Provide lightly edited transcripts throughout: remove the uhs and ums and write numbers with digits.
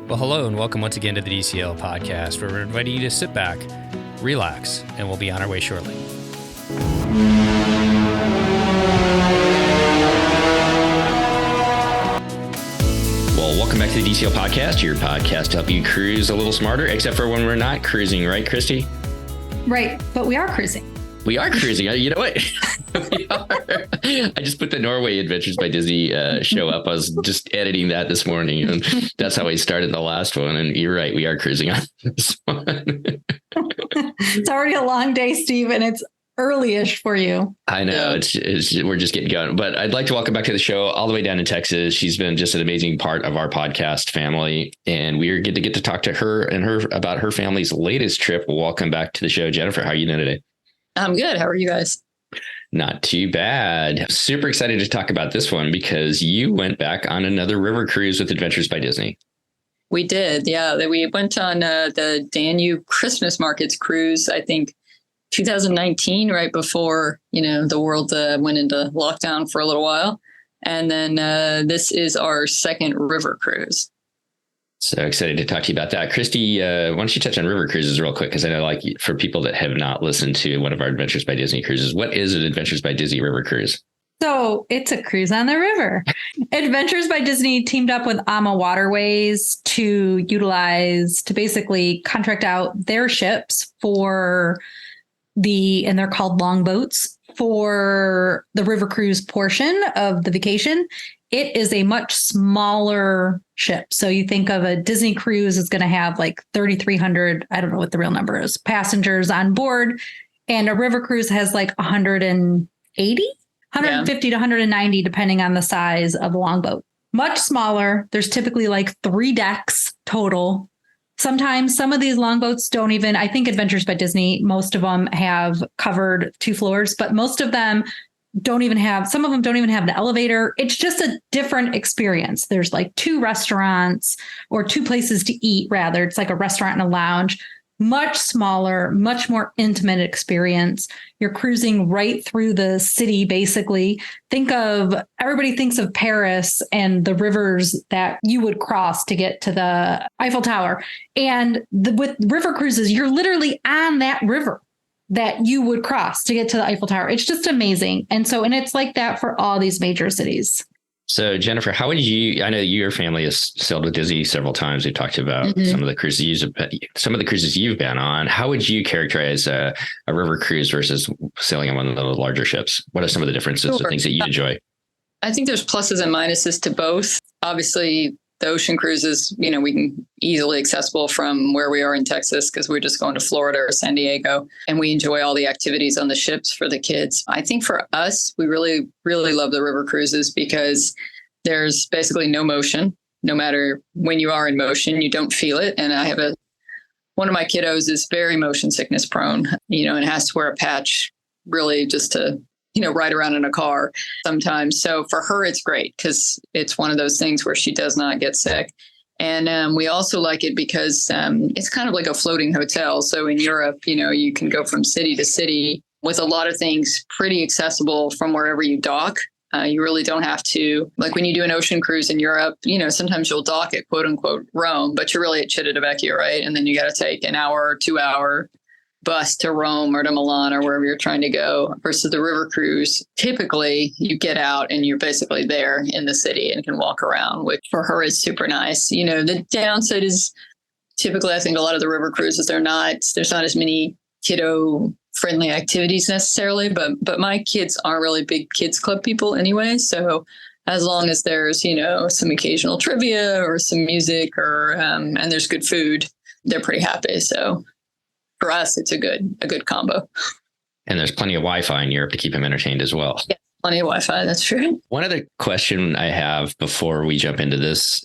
Well, hello and welcome once again to the DCL podcast, where we're inviting you to sit back, relax, and we'll be on our way shortly. Well, welcome back to the DCL podcast, your podcast to help you cruise a little smarter, except for when we're not cruising, right, Christy? Right, but we are cruising. We are cruising. You know what? We are. I just put the Norway Adventures by Disney show up. I was just editing that this morning, and that's how I started the last one. And you're right. We are cruising on this one. It's already a long day, Steve, and it's early-ish for you. I know. We're just getting going. But I'd like to welcome back to the show all the way down in Texas. She's been just an amazing part of our podcast family, and we are good to get to talk to her about her family's latest trip. Welcome back to the show, Jennifer. How are you doing today? I'm good. How are you guys? Not too bad. Super excited to talk about this one because you went back on another river cruise with Adventures by Disney. We did. Yeah. We went on the Danube Christmas Markets cruise, I think 2019, right before, the world went into lockdown for a little while. And then this is our second river cruise. So excited to talk to you about that. Christy, why don't you touch on river cruises real quick? Because I know, for people that have not listened to one of our Adventures by Disney cruises, what is an Adventures by Disney river cruise? So it's a cruise on the river. Adventures by Disney teamed up with AMA Waterways to basically contract out their ships and they're called longboats, for the river cruise portion of the vacation. It is a much smaller ship. So you think of a Disney cruise is going to have like 3,300, I don't know what the real number is, passengers on board. And a river cruise has like 150 to 190, depending on the size of the longboat. Much smaller. There's typically like 3 decks total. Sometimes some of these longboats don't even, I think Adventures by Disney, most of them have covered 2 floors, but most of them some of them don't even have the elevator. It's just a different experience. There's like 2 restaurants or 2 places to eat, rather. It's like a restaurant and a lounge. Much smaller, much more intimate experience. You're cruising right through the city, basically. Everybody thinks of Paris and the rivers that you would cross to get to the Eiffel Tower. And with river cruises, you're literally on that river that you would cross to get to the Eiffel Tower. It's just amazing. And it's like that for all these major cities. So Jennifer, I know your family has sailed with Disney several times. We've talked about some of the cruises you've been on. How would you characterize a river cruise versus sailing on one of the larger ships? What are some of the differences, the things that you enjoy? I think there's pluses and minuses to both. Obviously, the ocean cruises, we can easily accessible from where we are in Texas because we're just going to Florida or San Diego, and we enjoy all the activities on the ships for the kids. I think for us, we really, really love the river cruises because there's basically no motion. No matter when you are in motion, you don't feel it. And I have one of my kiddos is very motion sickness prone, and has to wear a patch really just to ride around in a car sometimes. So for her, it's great because it's one of those things where she does not get sick. And we also like it because it's kind of like a floating hotel. So in Europe, you can go from city to city with a lot of things pretty accessible from wherever you dock. You really don't have to, like when you do an ocean cruise in Europe, sometimes you'll dock at quote unquote Rome, but you're really at Civitavecchia, right? And then you got to take an hour or 2 hour bus to Rome or to Milan or wherever you're trying to go, versus the river cruise. Typically you get out and you're basically there in the city and can walk around, which for her is super nice. The downside is typically, I think a lot of the river cruises, there's not as many kiddo friendly activities necessarily, but my kids aren't really big kids club people anyway. So as long as there's, some occasional trivia or some music or, and there's good food, they're pretty happy. So for us, it's a good combo. And there's plenty of Wi-Fi in Europe to keep him entertained as well. Yeah, plenty of Wi-Fi. That's true. One other question I have before we jump into this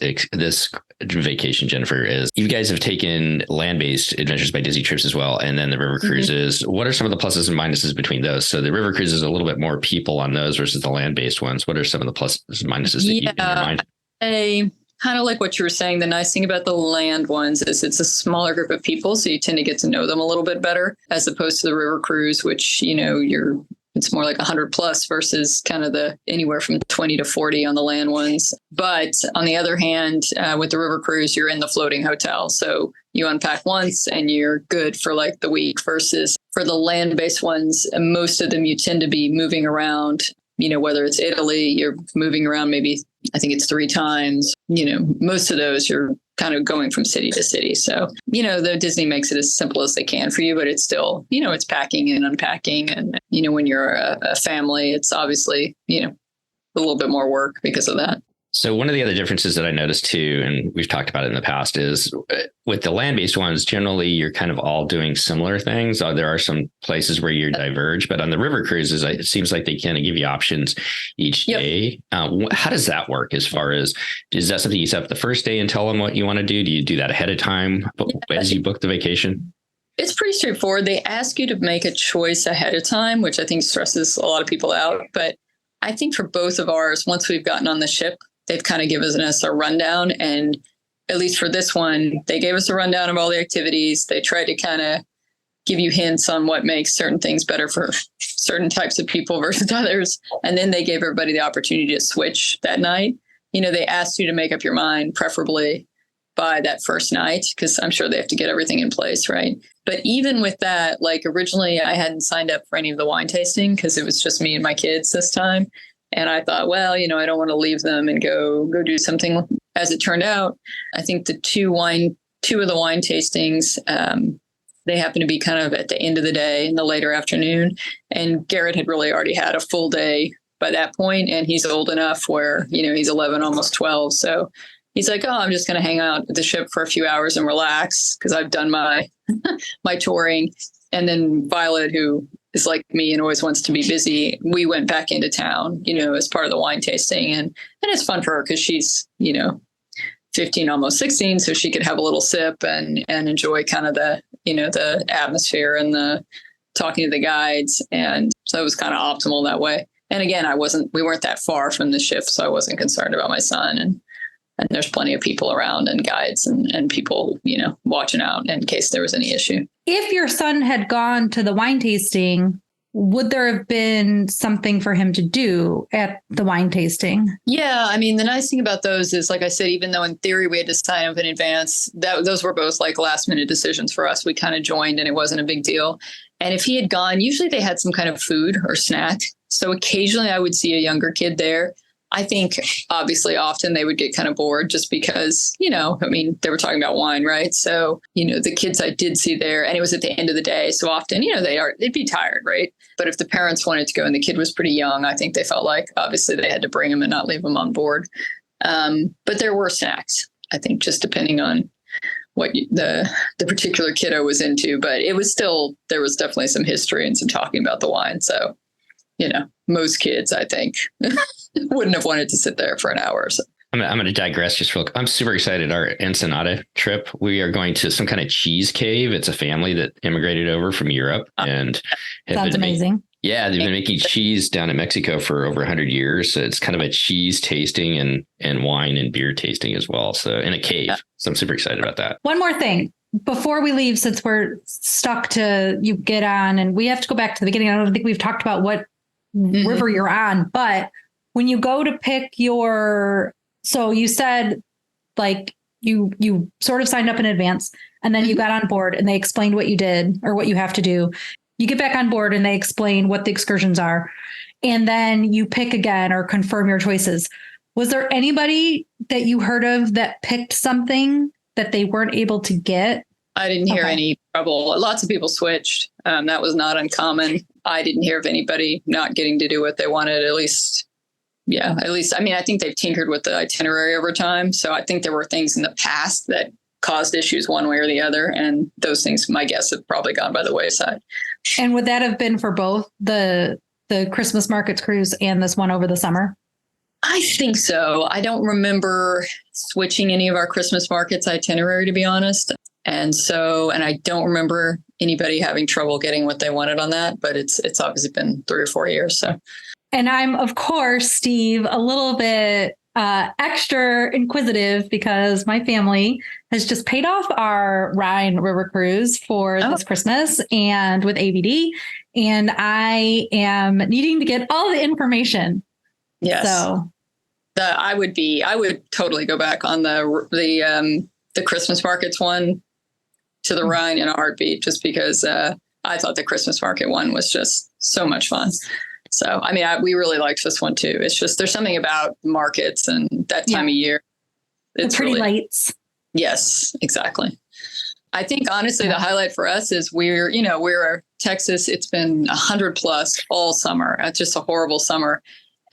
vacation, Jennifer, is you guys have taken land-based Adventures by Disney trips as well, and then the river cruises. What are some of the pluses and minuses between those? So the river cruises a little bit more people on those versus the land-based ones. What are some of the pluses and minuses that you in your mind? Kind of like what you were saying, the nice thing about the land ones is it's a smaller group of people, so you tend to get to know them a little bit better, as opposed to the river cruise, which, you're it's more like 100 plus versus kind of the anywhere from 20 to 40 on the land ones. But on the other hand, with the river cruise, you're in the floating hotel. So you unpack once and you're good for like the week, versus for the land-based ones, most of them you tend to be moving around, whether it's Italy, you're moving around maybe, I think it's 3 times, most of those you're kind of going from city to city. So, the Disney makes it as simple as they can for you, but it's still, it's packing and unpacking. And, when you're a family, it's obviously, a little bit more work because of that. So one of the other differences that I noticed too, and we've talked about it in the past, is with the land-based ones, generally you're kind of all doing similar things. There are some places where you diverge, but on the river cruises, it seems like they kind of give you options each day. How does that work as far as, is that something you set up the first day and tell them what you want to do? Do you do that ahead of time as you book the vacation? It's pretty straightforward. They ask you to make a choice ahead of time, which I think stresses a lot of people out. But I think for both of ours, once we've gotten on the ship, they've kind of given us a rundown. And at least for this one, they gave us a rundown of all the activities. They tried to kind of give you hints on what makes certain things better for certain types of people versus others. And then they gave everybody the opportunity to switch that night. They asked you to make up your mind, preferably by that first night, because I'm sure they have to get everything in place, right? But even with that, like originally I hadn't signed up for any of the wine tasting because it was just me and my kids this time. And I thought, well, I don't want to leave them and go do something. As it turned out, I think the two of the wine tastings, they happened to be kind of at the end of the day in the later afternoon. And Garrett had really already had a full day by that point, and he's old enough where, he's 11, almost 12. So he's like, oh, I'm just going to hang out at the ship for a few hours and relax because I've done my my touring. And then Violet, who is like me and always wants to be busy, we went back into town, as part of the wine tasting. And it's fun for her because she's, 15, almost 16. So she could have a little sip and enjoy kind of the, the atmosphere and the talking to the guides. And so it was kind of optimal that way. And again, we weren't that far from the ship, so I wasn't concerned about my son. And there's plenty of people around and guides and people, watching out in case there was any issue. If your son had gone to the wine tasting, would there have been something for him to do at the wine tasting? Yeah. I mean, the nice thing about those is, like I said, even though in theory we had to sign up in advance, those were both like last minute decisions for us. We kind of joined and it wasn't a big deal. And if he had gone, usually they had some kind of food or snack. So occasionally I would see a younger kid there. I think obviously often they would get kind of bored just because, they were talking about wine, right? So, the kids I did see there, and it was at the end of the day. So often, they'd be tired, right? But if the parents wanted to go and the kid was pretty young, I think they felt like obviously they had to bring him and not leave him on board. But there were snacks, I think, just depending on what the particular kiddo was into. But it was still, there was definitely some history and some talking about the wine. So, most kids, I think, wouldn't have wanted to sit there for an hour or so. I'm going to digress just real quick. I'm super excited. Our Ensenada trip, we are going to some kind of cheese cave. It's a family that immigrated over from Europe. And sounds amazing. They've been making cheese down in Mexico for over 100 years. So it's kind of a cheese tasting and wine and beer tasting as well. So in a cave. So I'm super excited about that. One more thing. Before we leave, since we're stuck to you get on, and we have to go back to the beginning. I don't think we've talked about what river you're on, but when you go to pick so you said like you sort of signed up in advance and then you got on board and they explained what you did or what you have to do. You get back on board and they explain what the excursions are. And then you pick again or confirm your choices. Was there anybody that you heard of that picked something that they weren't able to get? I didn't hear any trouble. Lots of people switched. That was not uncommon. I didn't hear of anybody not getting to do what they wanted, at least. I mean, I think they've tinkered with the itinerary over time. So I think there were things in the past that caused issues one way or the other. And those things, my guess, have probably gone by the wayside. And would that have been for both the Christmas markets cruise and this one over the summer? I think so. I don't remember switching any of our Christmas markets itinerary, to be honest. And I don't remember anybody having trouble getting what they wanted on that, but it's obviously been 3 or 4 years. So. And I'm, of course, Steve, a little bit extra inquisitive because my family has just paid off our Rhine River Cruise for this Christmas and with ABD. and I am needing to get all the information. Yes. So I would totally go back on the Christmas markets one to the Rhine in a heartbeat, just because I thought the Christmas market one was just so much fun. So, I mean, we really liked this one too. It's just, there's something about markets and that time of year. It's the pretty lights. Yes, exactly. I think honestly, the highlight for us is we're Texas. It's been 100 plus all summer. It's just a horrible summer.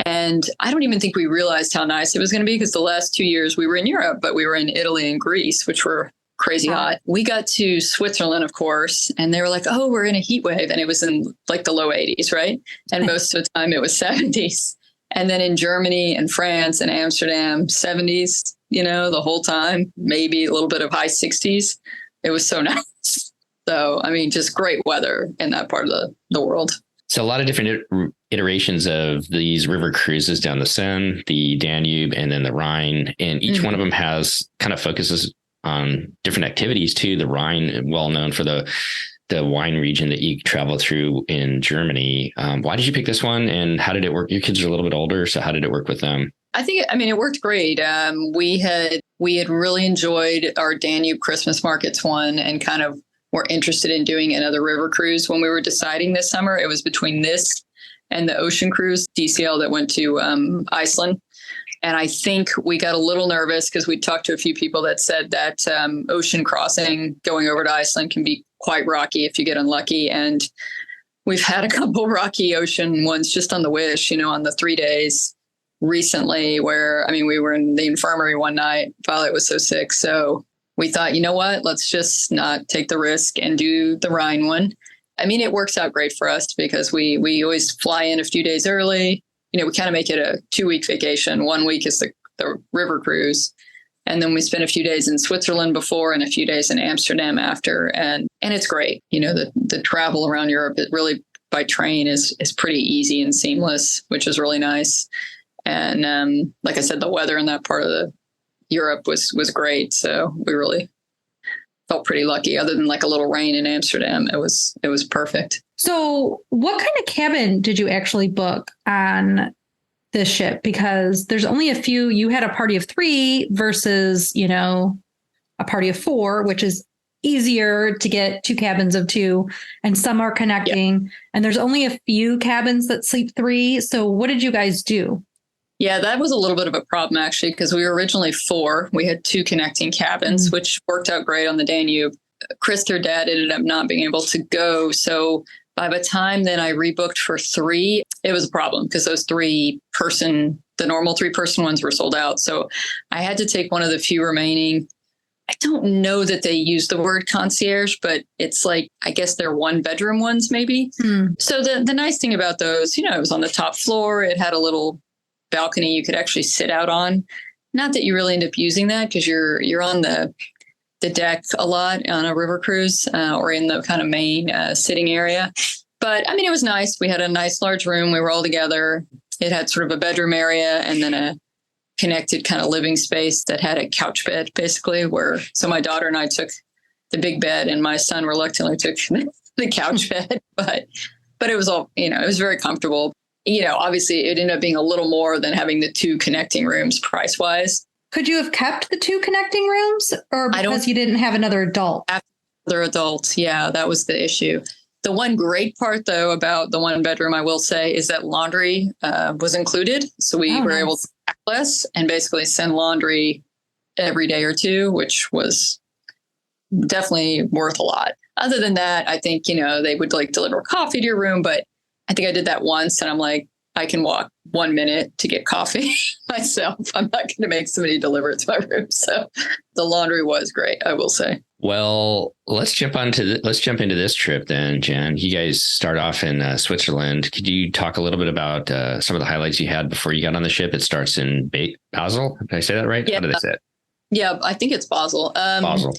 And I don't even think we realized how nice it was going to be, because the last 2 years we were in Europe, but we were in Italy and Greece, which were crazy hot. We got to Switzerland, of course, and they were like, oh, we're in a heat wave. And it was in like the low 80s, right? And most of the time it was 70s. And then in Germany and France and Amsterdam, 70s, the whole time, maybe a little bit of high 60s. It was so nice. So, I mean, just great weather in that part of the world. So a lot of different iterations of these river cruises down the Seine, the Danube, and then the Rhine. And each one of them has kind of focuses on different activities too. The Rhine, well known for the wine region that you travel through in Germany. Why did you pick this one, and how did it work? Your kids are a little bit older, so how did it work with them? It worked great. We had really enjoyed our Danube Christmas markets one, and kind of were interested in doing another river cruise when we were deciding this summer. It was between this and the ocean cruise, DCL, that went to Iceland. And I think we got a little nervous because we talked to a few people that said that ocean crossing going over to Iceland can be quite rocky if you get unlucky. And we've had a couple rocky ocean ones just on the Wish, on the 3 days recently, where, we were in the infirmary one night. Violet was so sick. So we thought, you know what, let's just not take the risk and do the Rhine one. It works out great for us because we always fly in a few days early. We kind of make it a 2-week vacation. 1 week is the river cruise. And then we spend a few days in Switzerland before and a few days in Amsterdam after. And it's great. The travel around Europe, it really by train is pretty easy and seamless, which is really nice. And like I said, the weather in that part of Europe was great. So we really felt pretty lucky. Other than like a little rain in Amsterdam, it was perfect. So what kind of cabin did you actually book on this ship? Because there's only a few. You had a party of 3 versus, a party of 4, which is easier to get 2 cabins of 2, and some are connecting. Yeah. And there's only a few cabins that sleep 3. So what did you guys do? Yeah, that was a little bit of a problem, actually, because we were originally 4. We had 2 connecting cabins, which worked out great on the Danube. Chris, their dad, ended up not being able to go. So by the time then I rebooked for 3, it was a problem because those the normal 3-person ones were sold out. So I had to take one of the few remaining. I don't know that they use the word concierge, but it's like, I guess they're 1-bedroom ones maybe. So the nice thing about those, it was on the top floor. It had a little balcony you could actually sit out on. Not that you really end up using that because you're on the deck a lot on a river cruise or in the kind of main sitting area. But it was nice. We had a nice large room. We were all together. It had sort of a bedroom area and then a connected kind of living space that had a couch bed, basically, so my daughter and I took the big bed and my son reluctantly took the couch bed. But it was all, it was very comfortable. Obviously it ended up being a little more than having the 2 connecting rooms price wise. Could you have kept the 2 connecting rooms, or because you didn't have another adult? Other adults. Yeah, that was the issue. The one great part, though, about the 1-bedroom, I will say, is that laundry was included. So we were able to pack less and basically send laundry every day or 2, which was definitely worth a lot. Other than that, I think, they would deliver coffee to your room. But I think I did that once and I'm like, I can walk 1 minute to get coffee myself. I'm not going to make somebody deliver it to my room. So the laundry was great, I will say. Well, let's jump into this trip then, Jen. You guys start off in Switzerland. Could you talk a little bit about some of the highlights you had before you got on the ship? It starts in Basel. Did I say that right? Yeah. How did I say it? Yeah, I think it's Basel. Basel.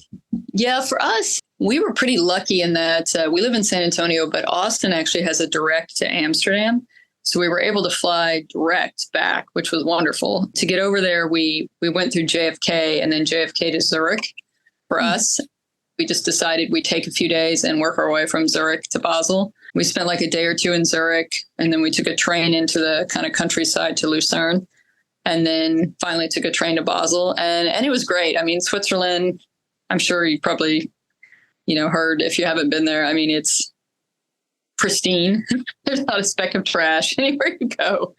Yeah, for us, we were pretty lucky in that we live in San Antonio, but Austin actually has a direct to Amsterdam. So we were able to fly direct back, which was wonderful. To get over there, we went through JFK and then JFK to Zurich for us. we just decided we'd take a few days and work our way from Zurich to Basel. We spent like a day or two in Zurich, and then we took a train into the kind of countryside to Lucerne, and then finally took a train to Basel. And it was great. I mean, Switzerland, I'm sure you probably, heard if you haven't been there. I mean, it's pristine. There's not a speck of trash anywhere you go.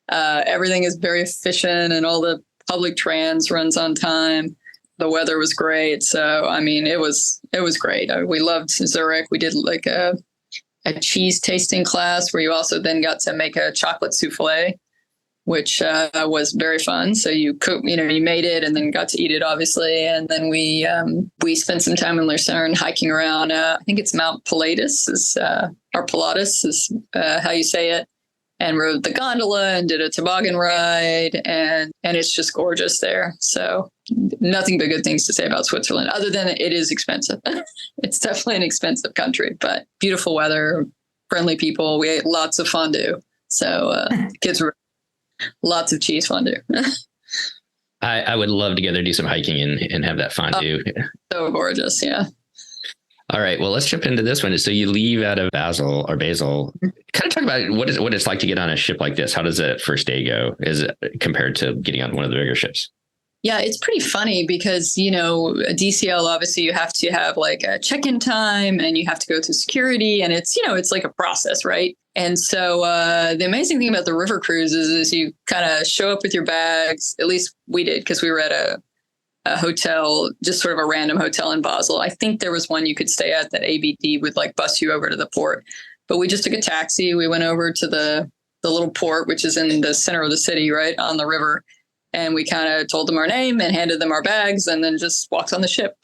Everything is very efficient, and all the public trans runs on time. The weather was great. So, I mean, it was great. We loved Zurich. We did like a cheese tasting class where you also then got to make a chocolate souffle, which was very fun. So you cook, you made it and then got to eat it, obviously. And then we spent some time in Lucerne hiking around. I think it's Mount Pilatus or Pilatus is how you say it. And rode the gondola and did a toboggan ride, and it's just gorgeous there. So nothing but good things to say about Switzerland, other than it is expensive. It's definitely an expensive country, but beautiful weather, friendly people. We ate lots of fondue. So kids were lots of cheese fondue. I would love to get there, do some hiking and have that fondue. So gorgeous. Yeah. All right. Well, let's jump into this one. So you leave out of Basel. Kind of talk about what it's like to get on a ship like this. How does that first day go? Is it compared to getting on one of the bigger ships? Yeah, it's pretty funny because, a DCL, obviously you have to have like a check-in time and you have to go through security, and it's, it's like a process, right? And so the amazing thing about the river cruises is you kind of show up with your bags. At least we did, because we were at a hotel, just sort of a random hotel in Basel. I think there was one you could stay at that ABD would like bus you over to the port. But we just took a taxi. We went over to the little port, which is in the center of the city, right on the river. And we kind of told them our name and handed them our bags and then just walked on the ship.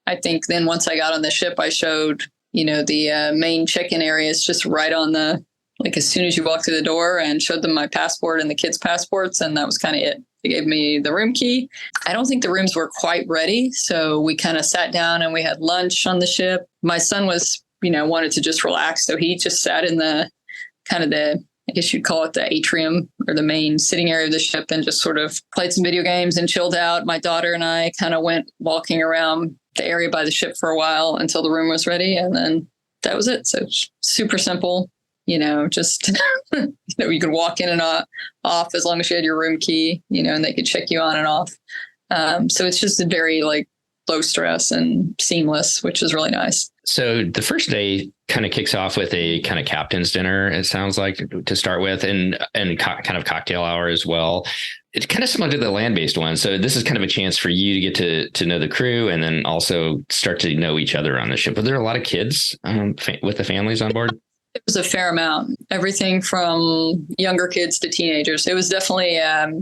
I think then once I got on the ship, I showed, the main check-in areas just right on like as soon as you walk through the door, and showed them my passport and the kids' passports. And that was kind of it. They gave me the room key. I don't think the rooms were quite ready. So we kind of sat down and we had lunch on the ship. My son was, wanted to just relax. So he just sat in the I guess you'd call it the atrium or the main sitting area of the ship, and just sort of played some video games and chilled out. My daughter and I kind of went walking around the area by the ship for a while until the room was ready. And then that was it. So super simple. Just, you could walk in and off as long as you had your room key, and they could check you on and off. So it's just a very like low stress and seamless, which is really nice. So the first day kind of kicks off with a kind of captain's dinner, it sounds like, to start with, and kind of cocktail hour as well. It's kind of similar to the land-based one. So this is kind of a chance for you to get to know the crew, and then also start to know each other on the ship. Were there a lot of kids with the families on board? It was a fair amount, everything from younger kids to teenagers. It was definitely a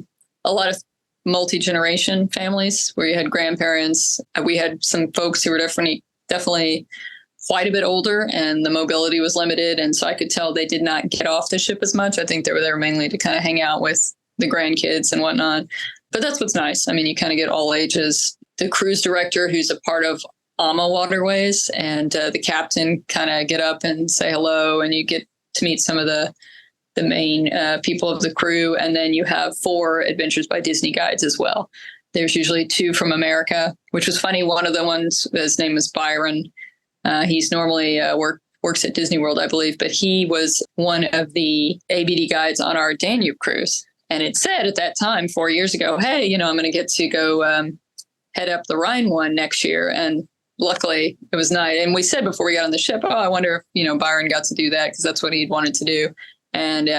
lot of multi-generation families where you had grandparents. We had some folks who were definitely quite a bit older, and the mobility was limited. And so I could tell they did not get off the ship as much. I think they were there mainly to kind of hang out with the grandkids and whatnot. But that's what's nice. I mean, you kind of get all ages. The cruise director, who's a part of AMA Waterways, and the captain kind of get up and say hello, and you get to meet some of the main people of the crew. And then you have 4 Adventures by Disney guides as well. There's usually 2 from America, which was funny. One of the ones, his name is Byron. He's normally works at Disney World, I believe, but he was one of the ABD guides on our Danube cruise. And it said at that time, 4 years ago, hey, I'm going to get to go head up the Rhine one next year. And luckily it was nice. And we said before we got on the ship, I wonder if, Byron got to do that, because that's what he'd wanted to do. And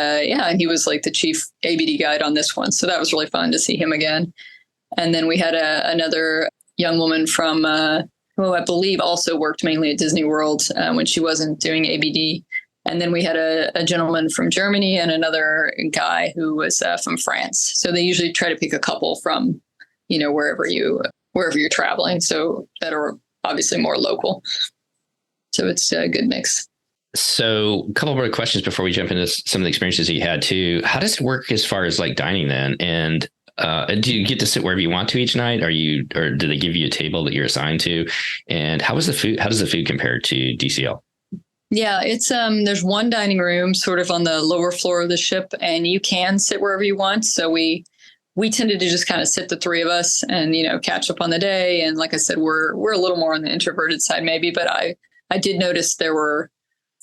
he was like the chief ABD guide on this one. So that was really fun to see him again. And then we had another young woman from, who I believe also worked mainly at Disney World when she wasn't doing ABD. And then we had a gentleman from Germany and another guy who was from France. So they usually try to pick a couple from, wherever you're traveling. So that are obviously more local. So it's a good mix. So a couple more questions before we jump into some of the experiences that you had too. How does it work as far as like dining then? And do you get to sit wherever you want to each night? Or do they give you a table that you're assigned to? And how does the food compare to DCL? Yeah, it's there's one dining room sort of on the lower floor of the ship, and you can sit wherever you want. So we we tended to just kind of sit the three of us and, catch up on the day. And like I said, we're a little more on the introverted side maybe, but I did notice there were,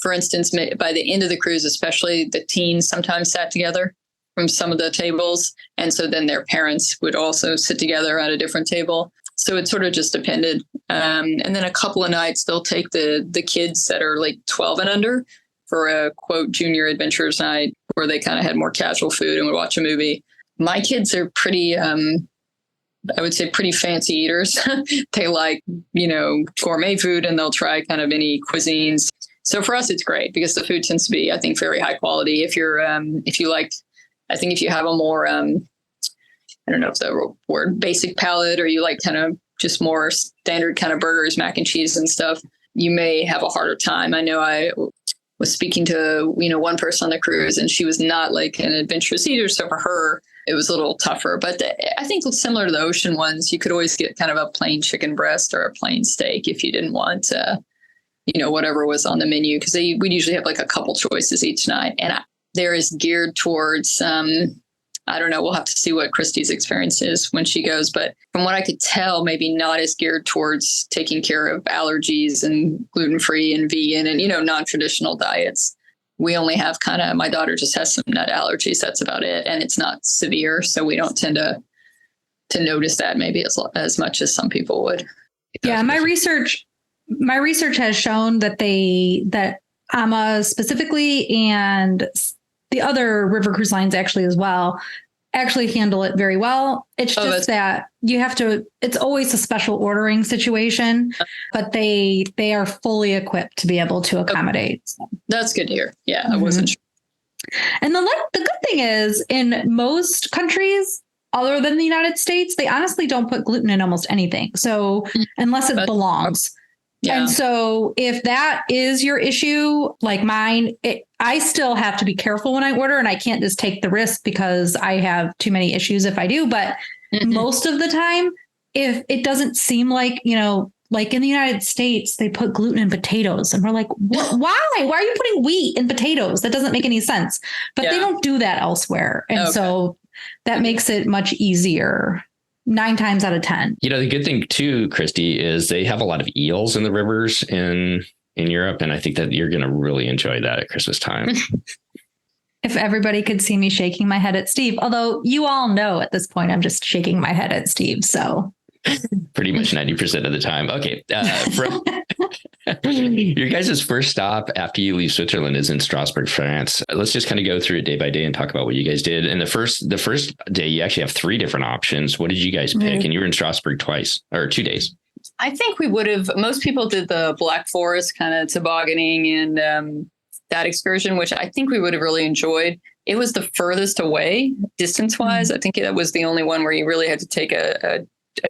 for instance, by the end of the cruise, especially the teens sometimes sat together from some of the tables. And so then their parents would also sit together at a different table. So it sort of just depended. And then a couple of nights they'll take the kids that are like 12 and under for a quote junior adventures night where they kind of had more casual food and would watch a movie. My kids are pretty, I would say pretty fancy eaters. They like, gourmet food and they'll try kind of any cuisines. So for us, it's great because the food tends to be, I think, very high quality. If you like, I think if you have a more, I don't know if the word basic palate, or you like kind of just more standard kind of burgers, mac and cheese and stuff, you may have a harder time. I know I was speaking to, one person on the cruise and she was not like an adventurous eater. So for her, it was a little tougher, but I think similar to the ocean ones, you could always get kind of a plain chicken breast or a plain steak if you didn't want, whatever was on the menu, because we'd usually have like a couple choices each night. And there is geared towards, I don't know, we'll have to see what Christy's experience is when she goes. But from what I could tell, maybe not as geared towards taking care of allergies and gluten-free and vegan and, non-traditional diets. We only have my daughter just has some nut allergies. That's about it. And it's not severe. So we don't tend to notice that maybe as much as some people would. Yeah. My research has shown that that AMA specifically and the other river cruise lines actually as well actually handle it very well. It's just that you have to, it's always a special ordering situation, but they are fully equipped to be able to accommodate. So. That's good to hear. Yeah. I wasn't sure. And the good thing is in most countries other than the United States, they honestly don't put gluten in almost anything. So unless it belongs. Yeah. And so if that is your issue, like mine, I still have to be careful when I order, and I can't just take the risk because I have too many issues if I do. But most of the time, if it doesn't seem like, like in the United States, they put gluten in potatoes and we're like, why? Why are you putting wheat in potatoes? That doesn't make any sense. But they don't do that elsewhere. And so that makes it much easier. 9 times out of 10. The good thing too, Christy, is they have a lot of eels in the rivers in Europe. And I think that you're going to really enjoy that at Christmas time. If everybody could see me shaking my head at Steve, although you all know at this point, I'm just shaking my head at Steve. So pretty much 90% of the time. Okay. Your guys' first stop after you leave Switzerland is in Strasbourg, France. Let's just kind of go through it day by day and talk about what you guys did. And the first day, you actually have 3 different options. What did you guys pick? And you were in Strasbourg twice or 2 days. I think we would have, most people did the Black Forest kind of tobogganing and that excursion, which I think we would have really enjoyed. It was the furthest away distance wise. I think that was the only one where you really had to take a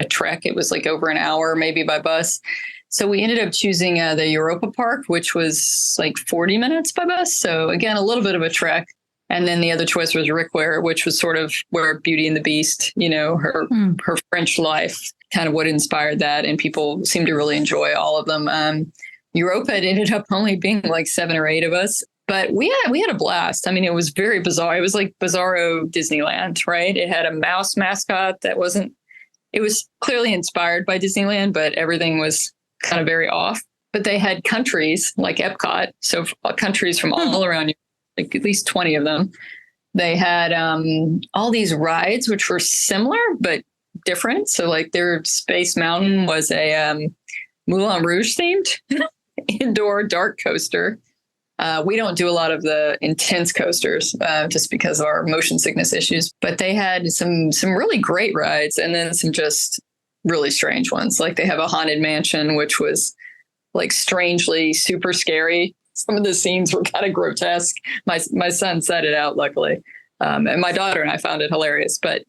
trek. It was like over an hour, maybe by bus. So we ended up choosing the Europa Park, which was like 40 minutes by bus. So again, a little bit of a trek. And then the other choice was Rickware, which was sort of where Beauty and the Beast, her French life, kind of what inspired that. And people seemed to really enjoy all of them. Europa, it ended up only being like 7 or 8 of us. But we had a blast. I mean, it was very bizarre. It was like Bizarro Disneyland, right? It had a mouse mascot it was clearly inspired by Disneyland, but everything was kind of very off. But they had countries like Epcot. So countries from all around, like at least 20 of them. They had all these rides, which were similar, but different. So like their Space Mountain was a Moulin Rouge themed indoor dark coaster. We don't do a lot of the intense coasters just because of our motion sickness issues, but they had some really great rides and then some just really strange ones. Like they have a haunted mansion, which was like strangely super scary. Some of the scenes were kind of grotesque. My son said it out, luckily. And my daughter and I found it hilarious, but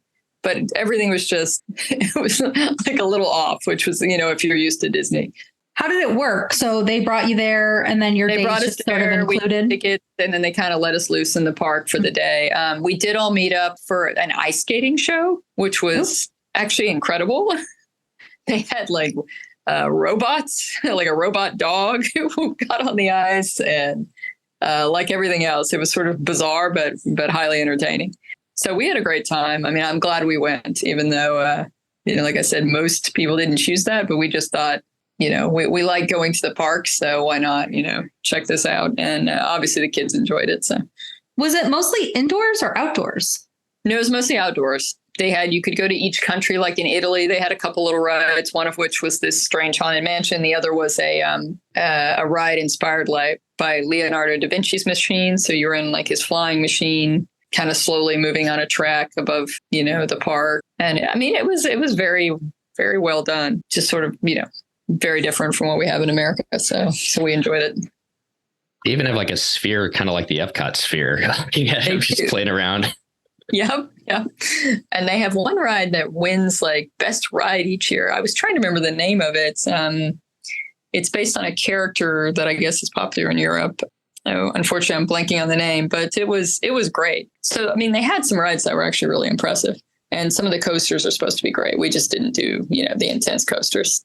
everything was just, it was like a little off, which was, if you're used to Disney. How did it work? So they brought you there and then your days just sort of included? We tickets, and then they kind of let us loose in the park for the day. We did all meet up for an ice skating show, which was actually incredible. They had like robots, like a robot dog who got on the ice, and like everything else, it was sort of bizarre, but highly entertaining. So we had a great time. I mean, I'm glad we went, even though, like I said, most people didn't choose that, but we just thought, we like going to the park. So why not, check this out. And obviously the kids enjoyed it. So was it mostly indoors or outdoors? No, it was mostly outdoors. You could go to each country, like in Italy, they had a couple little rides, one of which was this strange haunted mansion. The other was a ride inspired by Leonardo da Vinci's machine. So you're in like his flying machine, kind of slowly moving on a track above, the park. And I mean, it was very, very well done. Just sort of, very different from what we have in America. So we enjoyed it. They even have like a sphere, kind of like the Epcot sphere. Just playing around. Yep. And they have one ride that wins like best ride each year. I was trying to remember the name of it. It's based on a character that I guess is popular in Europe. Oh, unfortunately, I'm blanking on the name, but it was great. So, I mean, they had some rides that were actually really impressive. And some of the coasters are supposed to be great. We just didn't do, the intense coasters.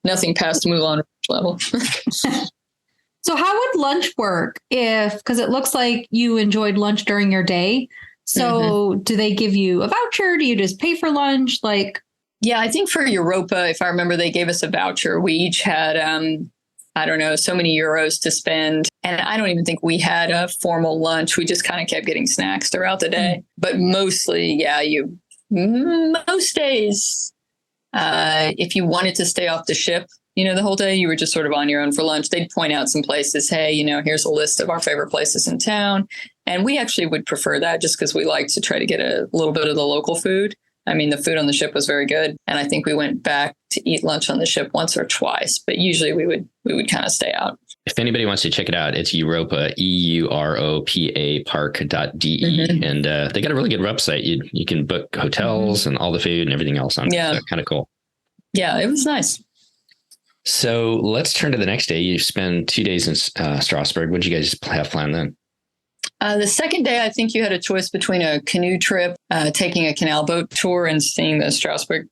Nothing past Moulin Rouge level. So how would lunch work because it looks like you enjoyed lunch during your day. So do they give you a voucher? Do you just pay for lunch? Yeah, I think for Europa, if I remember, they gave us a voucher. We each had, I don't know, so many euros to spend. And I don't even think we had a formal lunch. We just kind of kept getting snacks throughout the day. But mostly, most days, if you wanted to stay off the ship, the whole day, you were just sort of on your own for lunch. They'd point out some places. Hey, here's a list of our favorite places in town. And we actually would prefer that just because we like to try to get a little bit of the local food. I mean, the food on the ship was very good. And I think we went back to eat lunch on the ship once or twice, but usually we would kind of stay out. If anybody wants to check it out, it's Europa, EUROPA park.de. And they got a really good website. You can book hotels and all the food and everything else on it. So kind of cool. Yeah, it was nice. So let's turn to the next day. You spend 2 days in Strasbourg. What did you guys have planned then? The second day, I think you had a choice between a canoe trip, taking a canal boat tour, and seeing the Strasbourg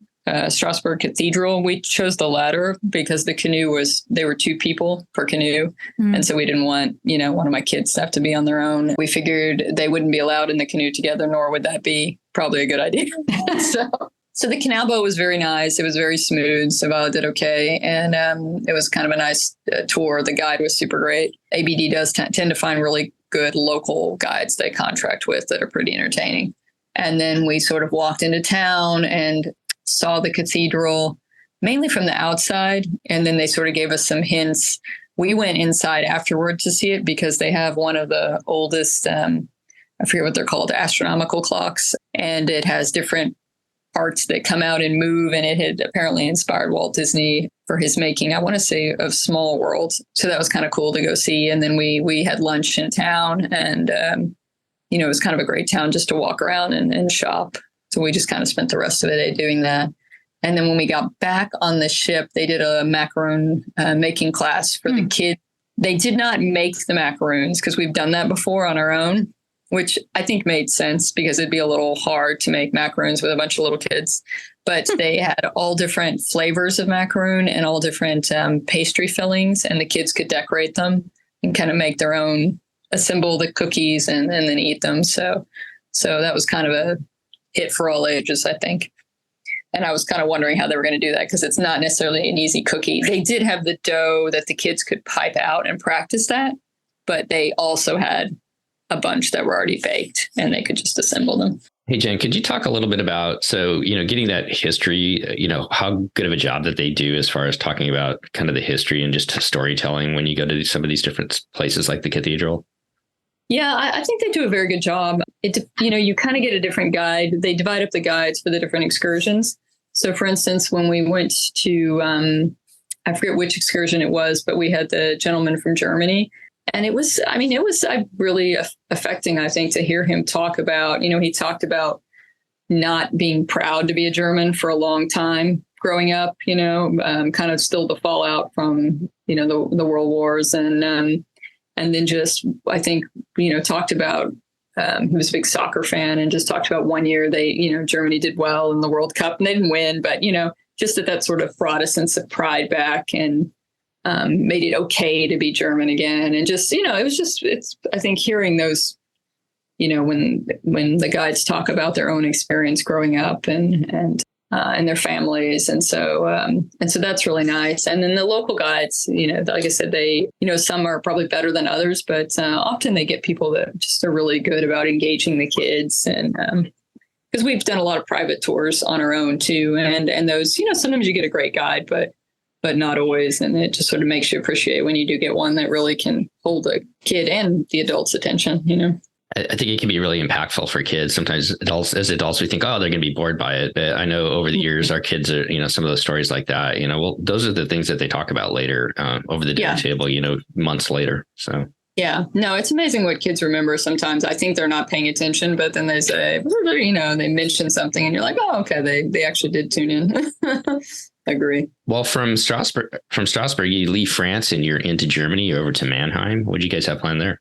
Cathedral. We chose the latter because the canoe there were 2 people per canoe. And so we didn't want, one of my kids to have to be on their own. We figured they wouldn't be allowed in the canoe together, nor would that be probably a good idea. So the canal boat was very nice. It was very smooth. Savannah did okay. And it was kind of a nice tour. The guide was super great. ABD does tend to find really good local guides they contract with that are pretty entertaining. And then we sort of walked into town and saw the cathedral, mainly from the outside. And then they sort of gave us some hints. We went inside afterward to see it because they have one of the oldest, I forget what they're called, astronomical clocks. And it has different parts that come out and move. And it had apparently inspired Walt Disney for his making, I want to say, of Small World. So that was kind of cool to go see. And then we had lunch in town, and, it was kind of a great town just to walk around and shop. So we just kind of spent the rest of the day doing that. And then when we got back on the ship, they did a macaroon making class for the kids. They did not make the macaroons because we've done that before on our own, which I think made sense because it'd be a little hard to make macaroons with a bunch of little kids. But they had all different flavors of macaroon and all different pastry fillings, and the kids could decorate them and kind of make their own, assemble the cookies and then eat them. So that was kind of a hit for all ages, I think. And I was kind of wondering how they were going to do that because it's not necessarily an easy cookie. They did have the dough that the kids could pipe out and practice that, but they also had a bunch that were already baked and they could just assemble them. Hey, Jen, could you talk a little bit about, getting that history, how good of a job that they do as far as talking about kind of the history and just storytelling when you go to some of these different places like the cathedral? Yeah, I think they do a very good job. You kind of get a different guide. They divide up the guides for the different excursions. So for instance, when we went to, I forget which excursion it was, but we had the gentleman from Germany. And it was really affecting, I think, to hear him talk about, he talked about not being proud to be a German for a long time growing up, kind of still the fallout from, the world wars. And then just, I think, talked about, he was a big soccer fan and just talked about one year Germany did well in the World Cup and they didn't win, but, just that sort of brought a sense of pride back and made it okay to be German again. And just, I think hearing those when the guides talk about their own experience growing up and their families. And so that's really nice. And then the local guides, like I said, they, some are probably better than others, but often they get people that just are really good about engaging the kids. And because we've done a lot of private tours on our own too. And those, sometimes you get a great guide, but not always. And it just sort of makes you appreciate when you do get one that really can hold the kid and the adult's attention, I think it can be really impactful for kids. Sometimes as adults, we think, oh, they're going to be bored by it. But I know over the years, our kids are, some of those stories like that, well, those are the things that they talk about later over the dinner table, months later. So. Yeah, no, it's amazing what kids remember. Sometimes I think they're not paying attention, but then they say, they mention something and you're like, oh, okay, they actually did tune in. Agree. Well, from Strasbourg, you leave France and you're into Germany over to Mannheim. What do you guys have planned there?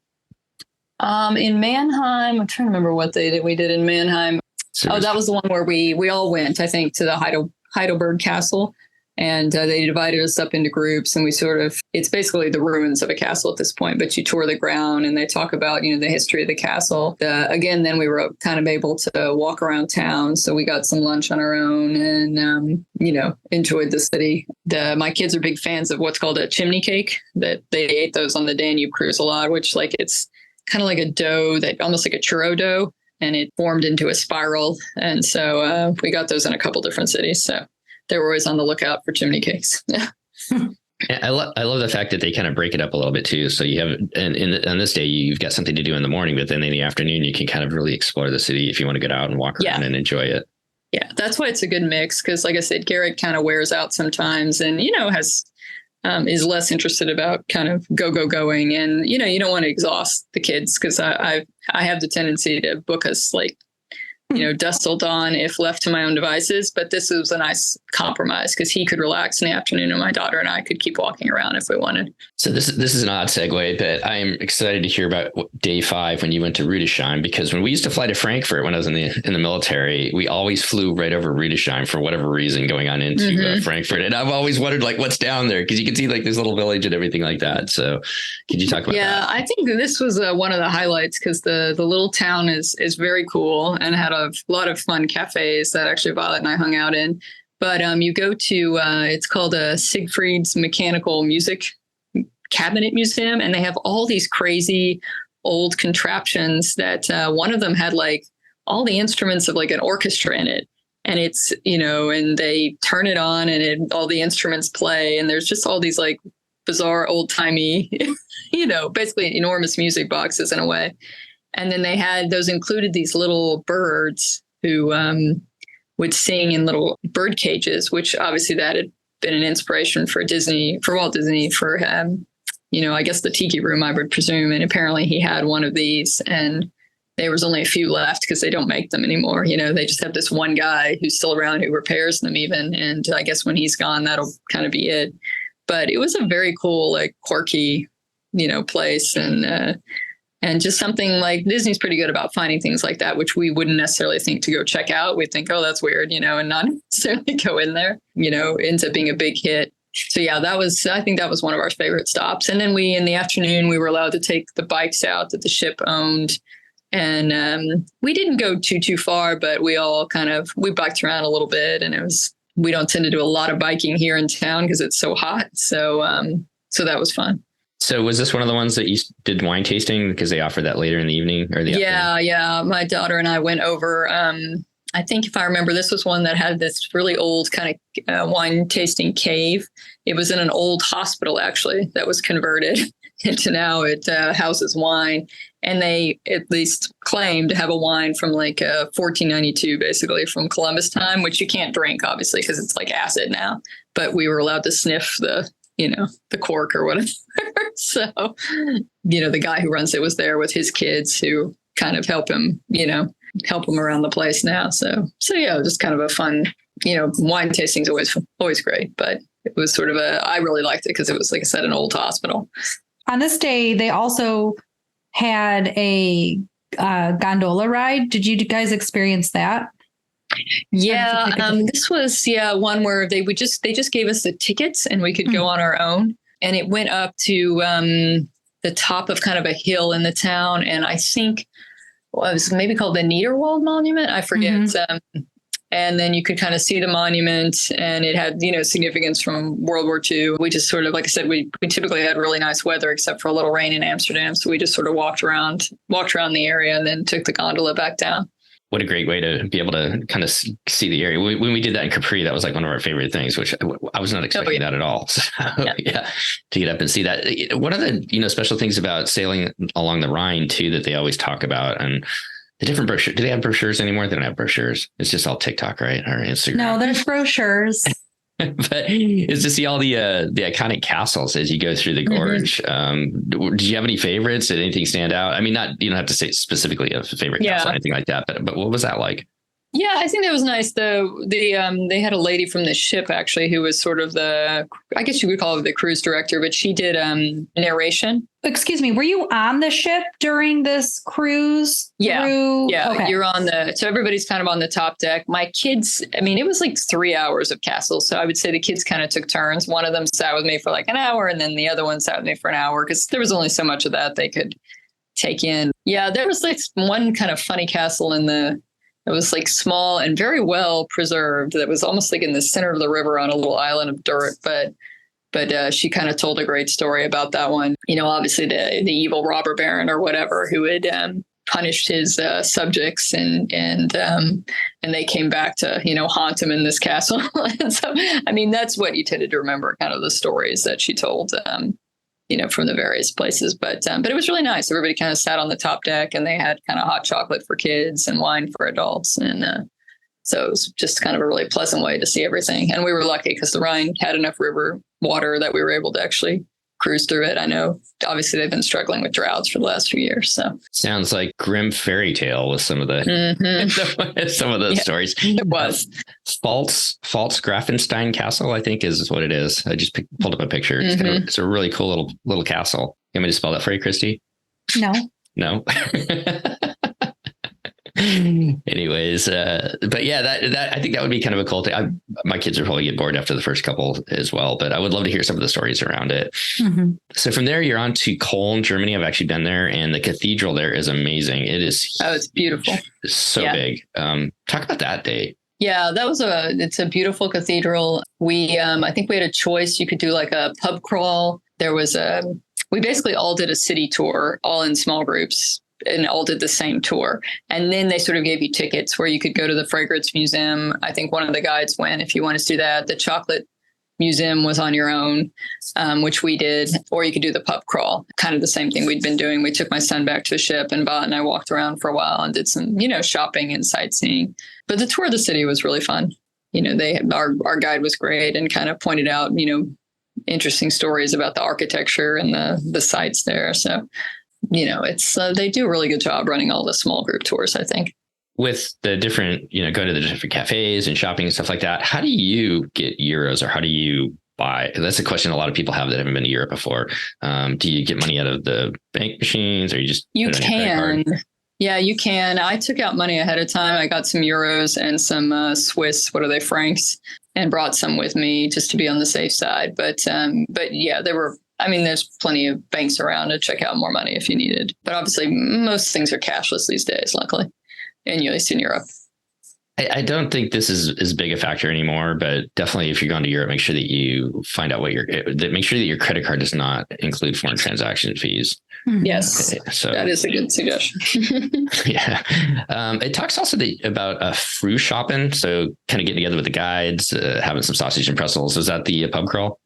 In Mannheim, I'm trying to remember what we did in Mannheim. That was the one where we all went, I think, to the Heidelberg Castle. And they divided us up into groups, and it's basically the ruins of a castle at this point, but you tour the ground and they talk about, the history of the castle. Then we were kind of able to walk around town. So we got some lunch on our own and, enjoyed the city. My kids are big fans of what's called a chimney cake, that they ate those on the Danube cruise a lot, which it's kind of like a dough that almost like a churro dough, and it formed into a spiral. And so we got those in a couple different cities. So they were always on the lookout for chimney cakes. I love the fact that they kind of break it up a little bit too. So you have, on this day, you've got something to do in the morning, but then in the afternoon, you can kind of really explore the city if you want to get out and walk around and enjoy it. Yeah, that's why it's a good mix. Because like I said, Garrett kind of wears out sometimes and, is less interested about kind of going. And, you don't want to exhaust the kids because I have the tendency to book us dusk till dawn if left to my own devices. But this was a nice compromise because he could relax in the afternoon and my daughter and I could keep walking around if we wanted. So this is an odd segue, but I'm excited to hear about day 5 when you went to Rüdesheim, because when we used to fly to Frankfurt when I was in the military, we always flew right over Rüdesheim for whatever reason going on into Frankfurt. And I've always wondered what's down there, because you can see this little village and everything like that. So could you talk about that? Yeah, I think this was one of the highlights because the little town is very cool and had a lot of fun cafes that actually Violet and I hung out in. But you go to, it's called Siegfried's Mechanical Music Cabinet Museum, and they have all these crazy old contraptions that one of them had all the instruments of an orchestra in it. And it's, and they turn it on and all the instruments play. And there's just all these bizarre old timey, basically enormous music boxes in a way. And then they had included these little birds who would sing in little bird cages, which obviously that had been an inspiration for Walt Disney, for I guess the Tiki Room, I would presume. And apparently he had one of these, and there was only a few left because they don't make them anymore. They just have this one guy who's still around who repairs them even. And I guess when he's gone, that'll kind of be it. But it was a very cool, quirky, place. And just something Disney's pretty good about finding things like that, which we wouldn't necessarily think to go check out. We'd think, oh, that's weird, and not necessarily go in there, ends up being a big hit. So yeah, I think that was one of our favorite stops. And then in the afternoon, we were allowed to take the bikes out that the ship owned. And we didn't go too far, but we all we biked around a little bit, and we don't tend to do a lot of biking here in town because it's so hot. So that was fun. So was this one of the ones that you did wine tasting, because they offered that later in the evening or the afternoon? Yeah. My daughter and I went over. I think if I remember, this was one that had this really old kind of wine tasting cave. It was in an old hospital, actually, that was converted into now it houses wine. And they at least claim to have a wine from 1492, basically from Columbus time, which you can't drink, obviously, because it's acid now. But we were allowed to sniff the cork or whatever. So, the guy who runs it was there with his kids who kind of help him around the place now. So yeah, just kind of a fun, wine tasting is always great, but it was sort of I really liked it because it was, like I said, an old hospital. On this day, they also had a gondola ride. Did you guys experience that? Yeah, this was one where they just gave us the tickets and we could go on our own, and it went up to the top of kind of a hill in the town. And I think well, it was maybe called the Niederwald Monument. I forget. And then you could kind of see the monument, and it had, significance from World War II. We just sort of, like I said, we typically had really nice weather except for a little rain in Amsterdam. So we just sort of walked around the area and then took the gondola back down. What a great way to be able to kind of see the area. When we did that in Capri, that was like one of our favorite things, which I was not expecting that at all. So, yeah, to get up and see that. One of the, special things about sailing along the Rhine too, that they always talk about, and the different brochures. Do they have brochures anymore? They don't have brochures. It's just all TikTok, right? Or Instagram. No, there's brochures. But is to see all the iconic castles as you go through the gorge. Did you have any favorites? Did anything stand out? I mean, you don't have to say specifically a favorite castle or anything like that, but what was that like? Yeah, I think that was nice. They had a lady from the ship actually who was sort of I guess you could call her the cruise director, but she did narration. Excuse me, were you on the ship during this cruise? Yeah. Okay. You're so everybody's kind of on the top deck. My kids, I mean, it was like 3 hours of castle. So I would say the kids kind of took turns. One of them sat with me for like an hour, and then the other one sat with me for an hour because there was only so much of that they could take in. Yeah, there was like one kind of funny castle it was like small and very well preserved. That was almost like in the center of the river on a little island of dirt. But she kind of told a great story about that one. Obviously the evil robber baron or whatever who had punished his subjects and they came back to, haunt him in this castle. And so, I mean, that's what you tended to remember, kind of the stories that she told, from the various places. But it was really nice. Everybody kind of sat on the top deck, and they had kind of hot chocolate for kids and wine for adults. And so it was just kind of a really pleasant way to see everything. And we were lucky because the Rhine had enough river water that we were able to actually cruise through it. I know obviously they've been struggling with droughts for the last few years. So sounds like grim fairy tale with some of the some of those stories. It was False Grafenstein Castle, I think is what it is. I just pulled up a picture. It's a really cool little castle. You want me to spell that for you, Christy? No. Anyways, but yeah, that I think that would be kind of a cool thing. My kids would probably get bored after the first couple as well, but I would love to hear some of the stories around it. So from there, you're on to Cologne, Germany. I've actually been there, and the cathedral there is amazing. It is. Oh, it's beautiful. So big. Talk about that day. Yeah, it's a beautiful cathedral. I think we had a choice. You could do like a pub crawl. We basically all did a city tour, all in small groups, and all did the same tour. And then they sort of gave you tickets where you could go to the Fragrance Museum. I think one of the guides went, if you wanted to do that. The Chocolate Museum was on your own, which we did, or you could do the pub crawl, kind of the same thing we'd been doing. We took my son back to the ship, and Bot and I walked around for a while and did some, shopping and sightseeing. But the tour of the city was really fun. Our guide was great and kind of pointed out, interesting stories about the architecture and the sites there. So, it's they do a really good job running all the small group tours, I think. With the different, go to the different cafes and shopping and stuff like that, how do you get euros, or how do you buy? That's a question a lot of people have that haven't been to Europe before. Do you get money out of the bank machines, or you can? Yeah, you can. I took out money ahead of time. I got some euros and some Swiss, francs, and brought some with me just to be on the safe side. But yeah, there's plenty of banks around to check out more money if you needed. But obviously, most things are cashless these days, luckily, at least in Europe. I don't think this is as big a factor anymore, but definitely if you're going to Europe, make sure that you find out make sure that your credit card does not include foreign transaction fees. Yes. So that is a good suggestion. Yeah. It talks also about früh shopping. So kind of getting together with the guides, having some sausage and pretzels. Is that the pub crawl?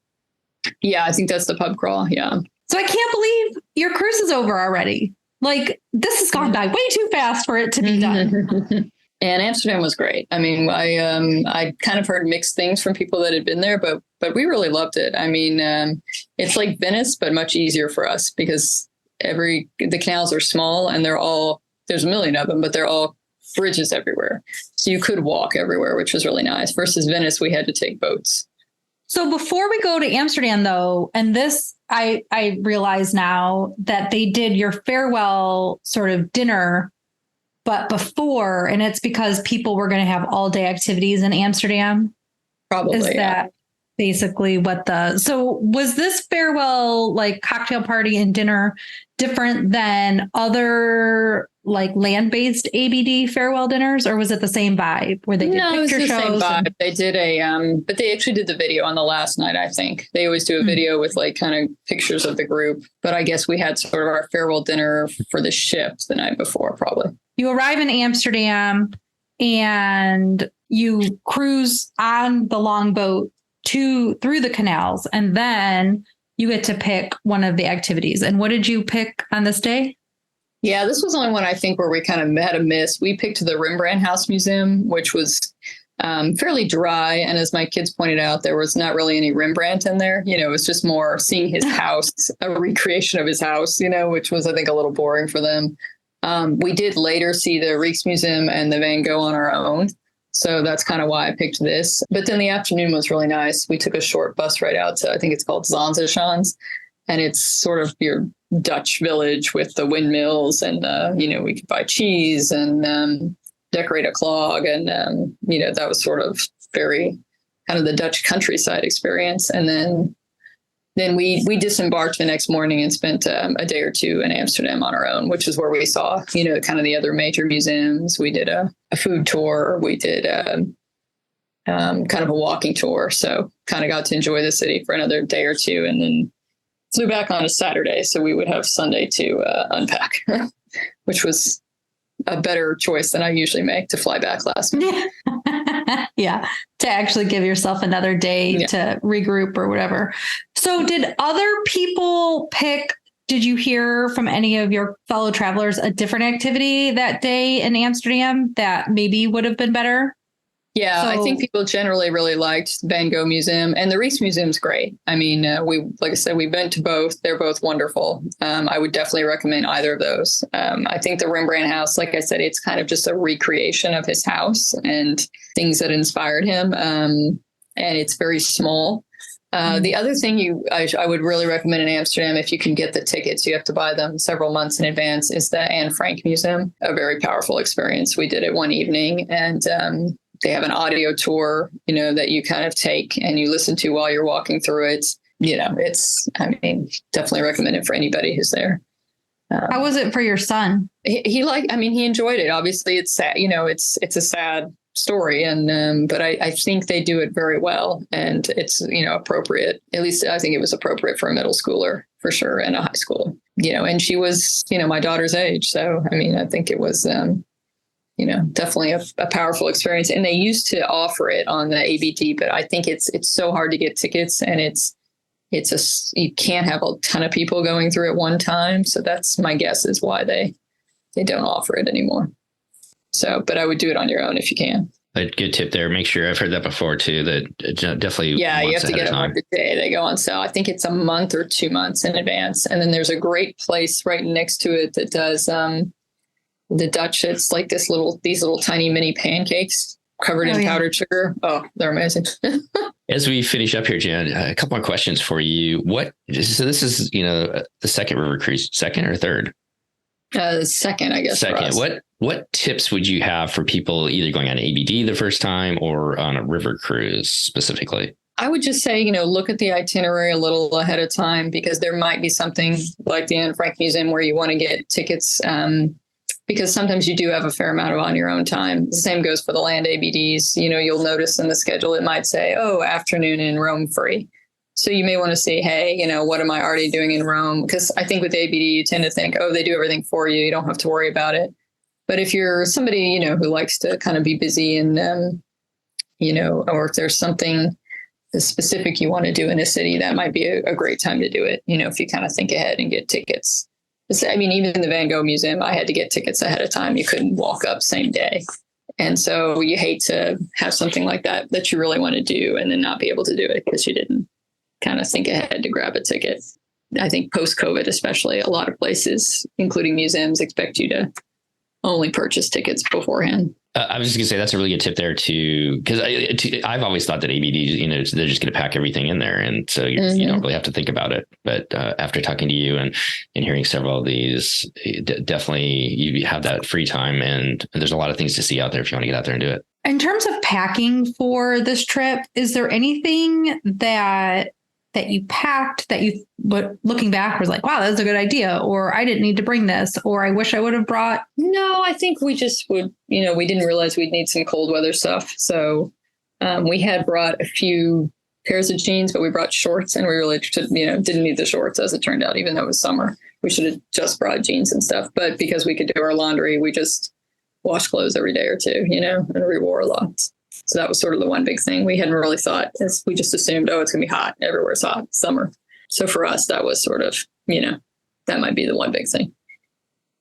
Yeah, I think that's the pub crawl. Yeah. So I can't believe your cruise is over already. Like, this has gone by way too fast for it to be done. And Amsterdam was great. I mean, I kind of heard mixed things from people that had been there, but we really loved it. I mean, it's like Venice, but much easier for us because the canals are small and there's a million of them, but they're all bridges everywhere. So you could walk everywhere, which was really nice. Versus Venice, we had to take boats. So before we go to Amsterdam, though, and this, I realize now that they did your farewell sort of dinner, but before, and it's because people were going to have all day activities in Amsterdam. Probably. basically so was this farewell like cocktail party and dinner different than other like land-based ABD farewell dinners, or was it the same vibe where they did picture shows? Same vibe. They did but they actually did the video on the last night, I think. They always do a video with like kind of pictures of the group. But I guess we had sort of our farewell dinner for the ship the night before, probably. You arrive in Amsterdam and you cruise on the longboat through the canals, and then you get to pick one of the activities. And what did you pick on this day? Yeah, this was only one I think where we kind of had a miss. We picked the Rembrandt House Museum, which was fairly dry. And as my kids pointed out, there was not really any Rembrandt in there. You know, it was just more seeing his house, a recreation of his house, you know, which was, I think, a little boring for them. We did later see the Rijksmuseum and the Van Gogh on our own. So that's kind of why I picked this. But then the afternoon was really nice. We took a short bus ride out to, I think it's called Zanzerschans. And it's sort of your Dutch village with the windmills. And, we could buy cheese and decorate a clog. And, that was sort of very kind of the Dutch countryside experience. And then we disembarked the next morning and spent a day or two in Amsterdam on our own, which is where we saw, kind of the other major museums. We did a food tour. We did kind of a walking tour. So kind of got to enjoy the city for another day or two, and then flew back on a Saturday. So we would have Sunday to unpack, which was a better choice than I usually make to fly back last minute. Yeah. To actually give yourself another day to regroup or whatever. So did other people did you hear from any of your fellow travelers a different activity that day in Amsterdam that maybe would have been better? Yeah, I think people generally really liked the Van Gogh Museum, and the Rijksmuseum's great. I mean, like I said, we went to both. They're both wonderful. I would definitely recommend either of those. I think the Rembrandt House, like I said, it's kind of just a recreation of his house and things that inspired him. And it's very small. The other thing I would really recommend in Amsterdam, if you can get the tickets, you have to buy them several months in advance, is the Anne Frank Museum. A very powerful experience. We did it one evening, and they have an audio tour, that you kind of take and you listen to while you're walking through it. Definitely recommend it for anybody who's there. How was it for your son? He enjoyed it. Obviously it's sad, it's a sad story. And, but I think they do it very well, and it's, appropriate. At least I think it was appropriate for a middle schooler for sure. And a high school, and she was, my daughter's age. So, I think it was, definitely a powerful experience. And they used to offer it on the ABD, but I think it's so hard to get tickets, and you can't have a ton of people going through at one time. So that's my guess is why they don't offer it anymore. So, but I would do it on your own if you can. A good tip there. Make sure, I've heard that before too, that definitely. Yeah, you have to get it marked the day they go on sale. I think it's a month or 2 months in advance. And then there's a great place right next to it that does, the Dutch, it's like these little tiny mini pancakes covered in powdered sugar. Oh, they're amazing. As we finish up here, Jen, a couple more questions for you. So this is, the second river cruise, second or third? Second, I guess. Second. What tips would you have for people either going on ABD the first time or on a river cruise specifically? I would just say, look at the itinerary a little ahead of time, because there might be something like the Anne Frank Museum where you want to get tickets, because sometimes you do have a fair amount of on your own time. The same goes for the land ABDs. You'll notice in the schedule, it might say, afternoon in Rome free. So you may want to say, hey, what am I already doing in Rome? Because I think with ABD, you tend to think, they do everything for you. You don't have to worry about it. But if you're somebody, who likes to kind of be busy and, or if there's something specific you want to do in a city, that might be a great time to do it. If you kind of think ahead and get tickets. Even in the Van Gogh Museum, I had to get tickets ahead of time. You couldn't walk up same day. And so you hate to have something like that you really want to do and then not be able to do it because you didn't kind of think ahead to grab a ticket. I think post-COVID, especially, a lot of places, including museums, expect you to only purchase tickets beforehand. I was just going to say that's a really good tip there too, because I've always thought that ABD, they're just going to pack everything in there, and so you don't really have to think about it. But after talking to you and hearing several of these, definitely you have that free time, and there's a lot of things to see out there if you want to get out there and do it. In terms of packing for this trip, is there anything that you packed that you, but looking back was like, wow, that was a good idea, or I didn't need to bring this, or I wish I would have brought? No, I think we just would, we didn't realize we'd need some cold weather stuff. So we had brought a few pairs of jeans, but we brought shorts, and we really, didn't need the shorts as it turned out, even though it was summer. We should have just brought jeans and stuff. But because we could do our laundry, we just washed clothes every day or two, and rewore a lot. So that was sort of the one big thing. We hadn't really thought, we just assumed, it's going to be hot. Everywhere's hot, summer. So for us, that was sort of, that might be the one big thing.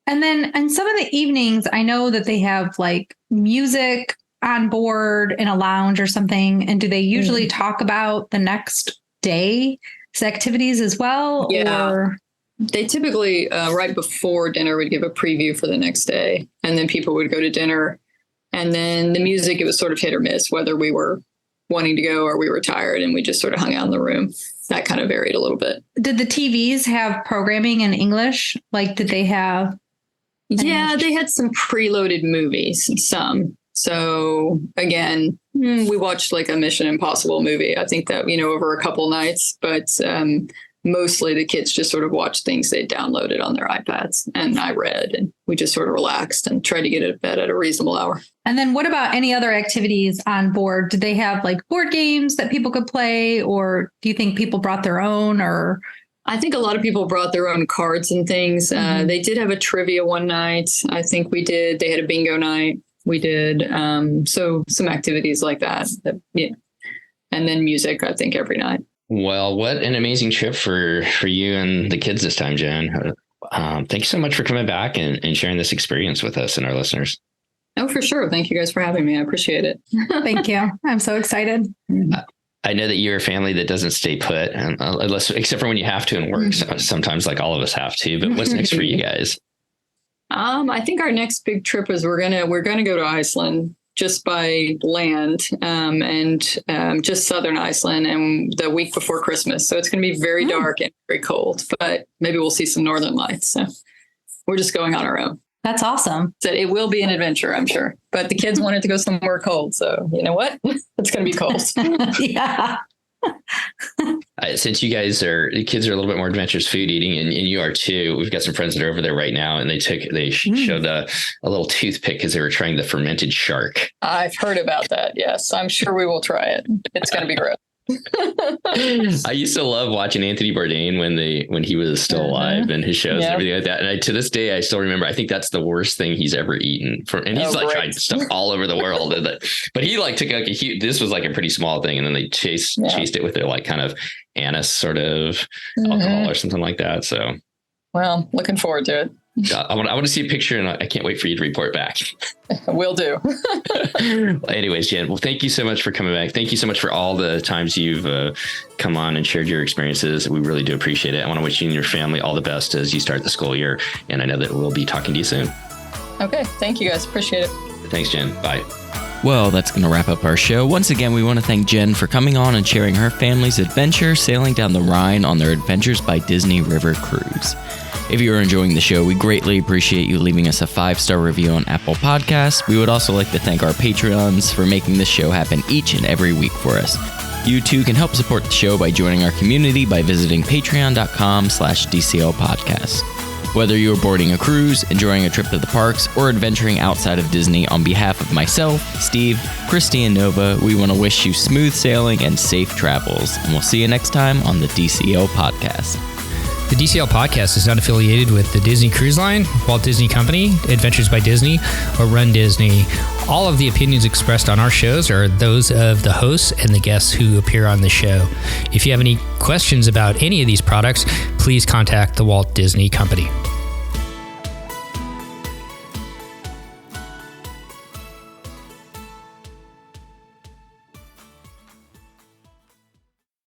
And then in some of the evenings, I know that they have like music on board in a lounge or something. And do they usually talk about the next day's activities as well? Yeah. Or? They typically, right before dinner, would give a preview for the next day. And then people would go to dinner. And then the music, it was sort of hit or miss, whether we were wanting to go or we were tired, and we just sort of hung out in the room. That kind of varied a little bit. Did the TVs have programming in English? Like, did they have? Yeah, they had some preloaded movies, some. So again, we watched like a Mission Impossible movie. I think that, over a couple nights, but mostly the kids just sort of watched things they downloaded on their iPads, and I read, and we just sort of relaxed and tried to get to bed at a reasonable hour. And then what about any other activities on board? Did they have like board games that people could play, or do you think people brought their own? Or I think a lot of people brought their own cards and things. They did have a trivia one night. I think we did. They had a bingo night. We did. So some activities like that. And then music, I think, every night. Well, what an amazing trip for you and the kids this time, Jen. Thank you so much for coming back and sharing this experience with us and our listeners. Oh, for sure. Thank you guys for having me. I appreciate it. Thank you. I'm so excited. I know that you're a family that doesn't stay put, except for when you have to and work. Sometimes, like all of us have to. But what's next for you guys? I think our next big trip is we're gonna go to Iceland, just by land, and just southern Iceland, and the week before Christmas. So it's going to be very dark and very cold, but maybe we'll see some northern lights. So we're just going on our own. That's awesome. So it will be an adventure, I'm sure. But the kids wanted to go somewhere cold. So you know what? It's going to be cold. Yeah. Since you kids are a little bit more adventurous food eating, and you are too, we've got some friends that are over there right now, and they showed a little toothpick because they were trying the fermented shark. I've heard about that. Yes, I'm sure we will try it. It's going to be gross. I used to love watching Anthony Bourdain when he was still alive, and his shows and everything like that. And to this day, I still remember. I think that's the worst thing he's ever eaten. And he's tried stuff all over the world. But he took like this was like a pretty small thing, and then they chased it with their like kind of anise sort of alcohol or something like that. So, well, looking forward to it. I want to see a picture, and I can't wait for you to report back. Will do. Anyways, Jen, well, thank you so much for coming back. Thank you so much for all the times you've come on and shared your experiences. We really do appreciate it. I want to wish you and your family all the best as you start the school year. And I know that we'll be talking to you soon. Okay. Thank you guys. Appreciate it. Thanks, Jen. Bye. Well, that's going to wrap up our show. Once again, we want to thank Jen for coming on and sharing her family's adventure sailing down the Rhine on their Adventures by Disney River Cruise. If you are enjoying the show, we greatly appreciate you leaving us a 5-star review on Apple Podcasts. We would also like to thank our Patreons for making this show happen each and every week for us. You too can help support the show by joining our community by visiting patreon.com/DCL podcast. Whether you are boarding a cruise, enjoying a trip to the parks, or adventuring outside of Disney, on behalf of myself, Steve, Christy, and Nova, we want to wish you smooth sailing and safe travels. And we'll see you next time on the DCL podcast. The DCL podcast is not affiliated with the Disney Cruise Line, Walt Disney Company, Adventures by Disney, or Run Disney. All of the opinions expressed on our shows are those of the hosts and the guests who appear on the show. If you have any questions about any of these products, please contact the Walt Disney Company.